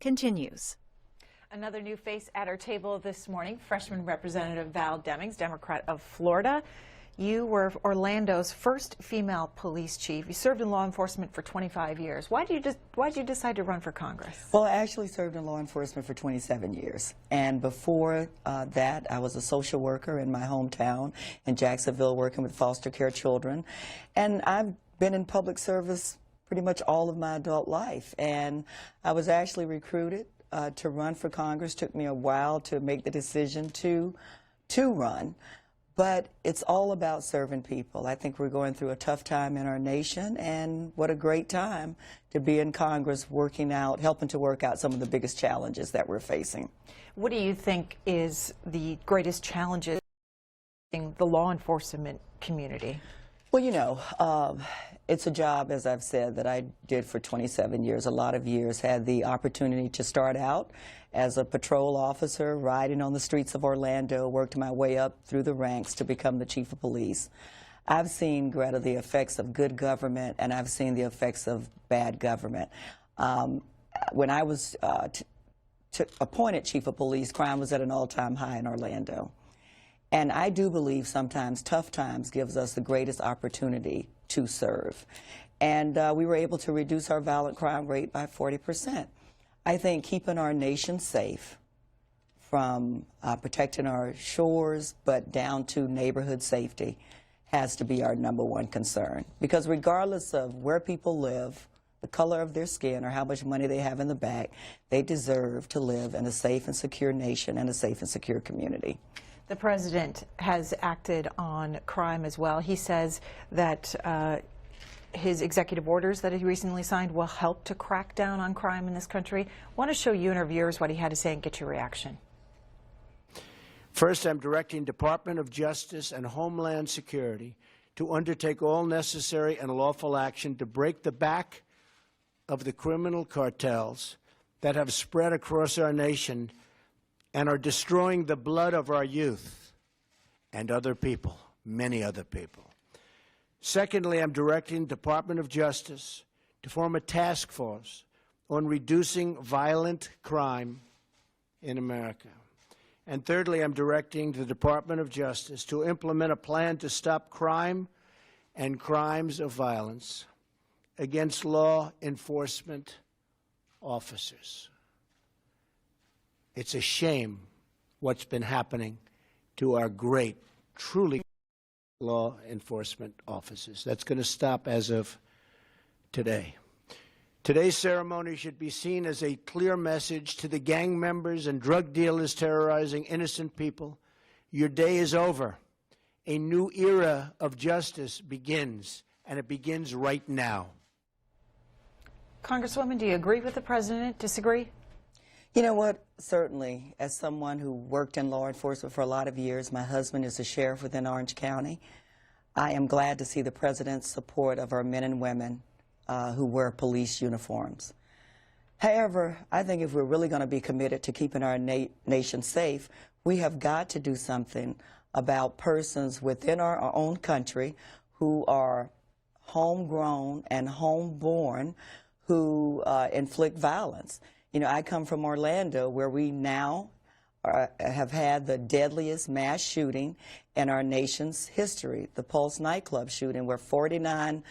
continues. Another new face at our table this morning, freshman Representative Val Demings, Democrat of Florida. You were Orlando's first female police chief. You served in law enforcement for 25 years. Why did you decide to run for Congress? Well, I actually served in law enforcement for 27 years. And before that, I was a social worker in my hometown in Jacksonville working with foster care children. And I've been in public service pretty much all of my adult life. And I was actually recruited to run for Congress. Took me a while to make the decision to run. But it's all about serving people. I think we're going through a tough time in our nation, and what a great time to be in Congress helping to work out some of the biggest challenges that we're facing. What do you think is the greatest challenges in the law enforcement community? Well, you know, it's a job, as I've said, that I did for 27 years, a lot of years. Had the opportunity to start out as a patrol officer, riding on the streets of Orlando, worked my way up through the ranks to become the chief of police. I've seen, Greta, the effects of good government, and I've seen the effects of bad government. When I was appointed chief of police, crime was at an all-time high in Orlando. And I do believe sometimes tough times gives us the greatest opportunity to serve. And we were able to reduce our violent crime rate by 40%. I think keeping our nation safe, from protecting our shores, but down to neighborhood safety, has to be our #1 concern. Because regardless of where people live, the color of their skin, or how much money they have in the bank, they deserve to live in a safe and secure nation and a safe and secure community. The president has acted on crime as well. He says that his executive orders that he recently signed will help to crack down on crime in this country. I want to show you and our viewers what he had to say and get your reaction. First, I'm directing Department of Justice and Homeland Security to undertake all necessary and lawful action to break the back of the criminal cartels that have spread across our nation and are destroying the blood of our youth and other people, many other people. Secondly, I'm directing Department of Justice to form a task force on reducing violent crime in America. And thirdly, I'm directing the Department of Justice to implement a plan to stop crime and crimes of violence against law enforcement officers. It's a shame what's been happening to our great, truly law enforcement officers. That's going to stop as of today. Today's ceremony should be seen as a clear message to the gang members and drug dealers terrorizing innocent people. Your day is over. A new era of justice begins, and it begins right now. Congresswoman, do you agree with the president? Disagree? You know what? Certainly, as someone who worked in law enforcement for a lot of years, my husband is a sheriff within Orange County, I am glad to see the president's support of our men and women who wear police uniforms. However, I think if we're really going to be committed to keeping our nation safe, we have got to do something about persons within our own country who are homegrown and homeborn who inflict violence. You know, I come from Orlando, where we now have had the deadliest mass shooting in our nation's history, the Pulse nightclub shooting, where 49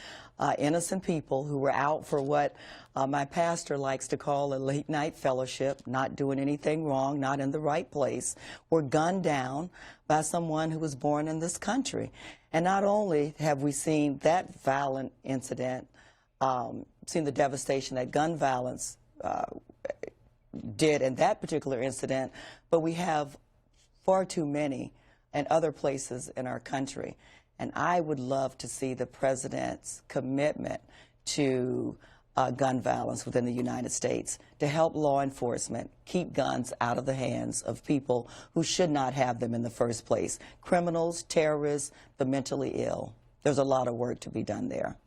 innocent people who were out for what my pastor likes to call a late-night fellowship, not doing anything wrong, not in the right place, were gunned down by someone who was born in this country. And not only have we seen that violent incident, seen the devastation that gun violence did in that particular incident, but we have far too many in other places in our country. And I would love to see the president's commitment to gun violence within the United States to help law enforcement keep guns out of the hands of people who should not have them in the first place. Criminals, terrorists, the mentally ill. There's a lot of work to be done there.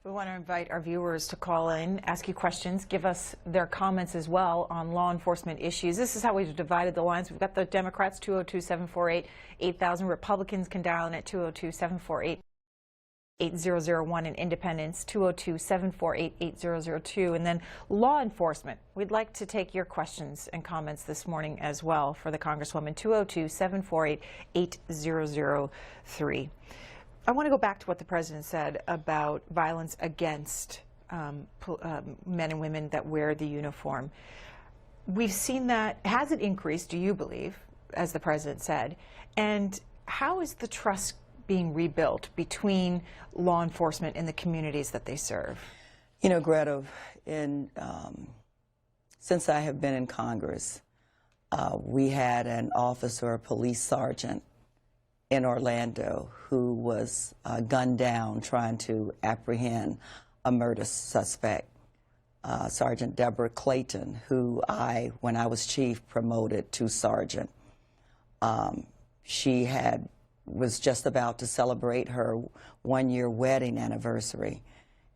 We want to invite our viewers to call in, ask you questions, give us their comments as well on law enforcement issues. This is how we've divided the lines. We've got the Democrats, 202-748-8000. Republicans can dial in at 202-748 8001 in Independence, 202-748-8002. And then law enforcement. We'd like to take your questions and comments this morning as well for the Congresswoman, 202-748-8003. I want to go back to what the President said about violence against men and women that wear the uniform. We've seen that. Has it increased, do you believe, as the President said? And how is the trust being rebuilt between law enforcement and the communities that they serve? You know, Greta, since I have been in Congress, we had an officer, a police sergeant in Orlando who was gunned down trying to apprehend a murder suspect. Sergeant Deborah Clayton, who when I was chief, promoted to sergeant. She was just about to celebrate her one-year wedding anniversary.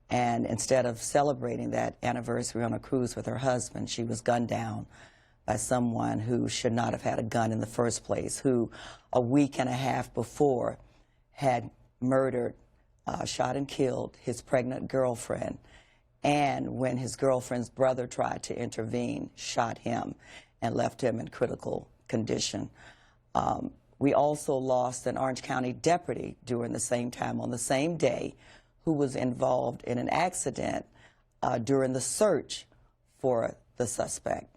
And instead of celebrating that anniversary on a cruise with her husband, she was gunned down by someone who should not have had a gun in the first place, who a week and a half before had murdered, shot and killed his pregnant girlfriend. And when his girlfriend's brother tried to intervene, shot him and left him in critical condition. We also lost an Orange County deputy during the same time, on the same day, who was involved in an accident during the search for the suspect.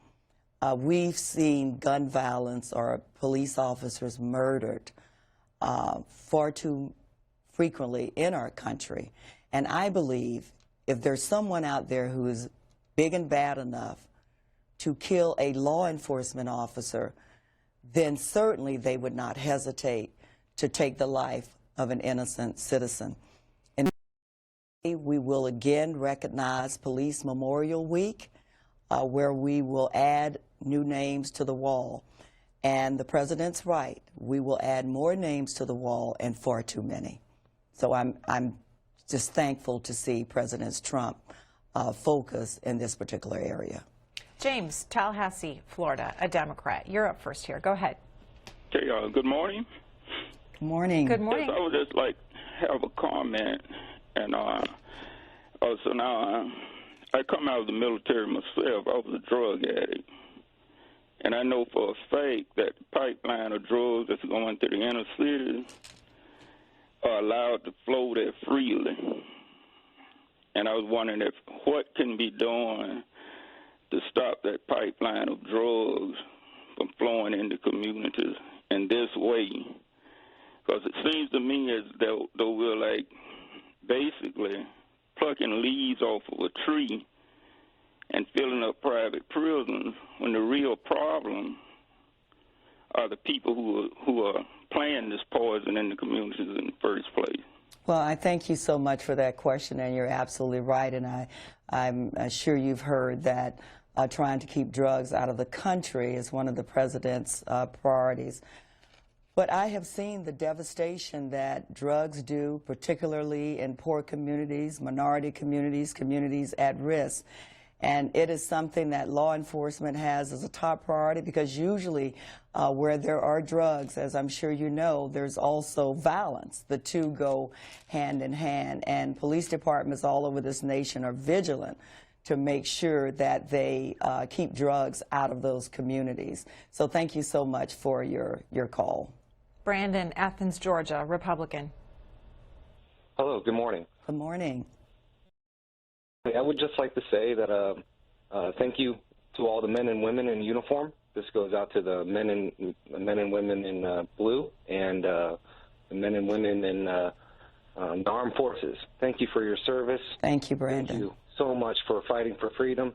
We've seen gun violence or police officers murdered far too frequently in our country. And I believe if there's someone out there who is big and bad enough to kill a law enforcement officer, then certainly they would not hesitate to take the life of an innocent citizen. And we will again recognize Police Memorial Week, where we will add new names to the wall. And the President's right, we will add more names to the wall, and far too many. So I'm just thankful to see President Trump focus in this particular area. James, Tallahassee, Florida, a Democrat. You're up first here. Go ahead. Okay, good morning. Good morning. Good morning. Yes, I would just like have a comment. And so now I come out of the military myself. I was a drug addict. And I know for a fact that the pipeline of drugs that's going through the inner cities are allowed to flow there freely. And I was wondering what can be done to stop that pipeline of drugs from flowing into communities in this way. Because it seems to me as though we're like basically plucking leaves off of a tree and filling up private prisons, when the real problem are the people who are playing this poison in the communities in the first place. Well, I thank you so much for that question, and you're absolutely right. And I'm sure you've heard that trying to keep drugs out of the country is one of the President's priorities. But I have seen the devastation that drugs do, particularly in poor communities, minority communities, communities at risk. And it is something that law enforcement has as a top priority, because usually where there are drugs, as I'm sure you know, there's also violence. The two go hand in hand. And police departments all over this nation are vigilant to make sure that they keep drugs out of those communities. So thank you so much for your call. Brandon, Athens, Georgia, Republican. Hello, good morning. Good morning. I would just like to say that thank you to all the men and women in uniform. This goes out to the men and women in blue and the men and women in the armed forces. Thank you for your service. Thank you, Brandon. Thank you so much for fighting for freedom.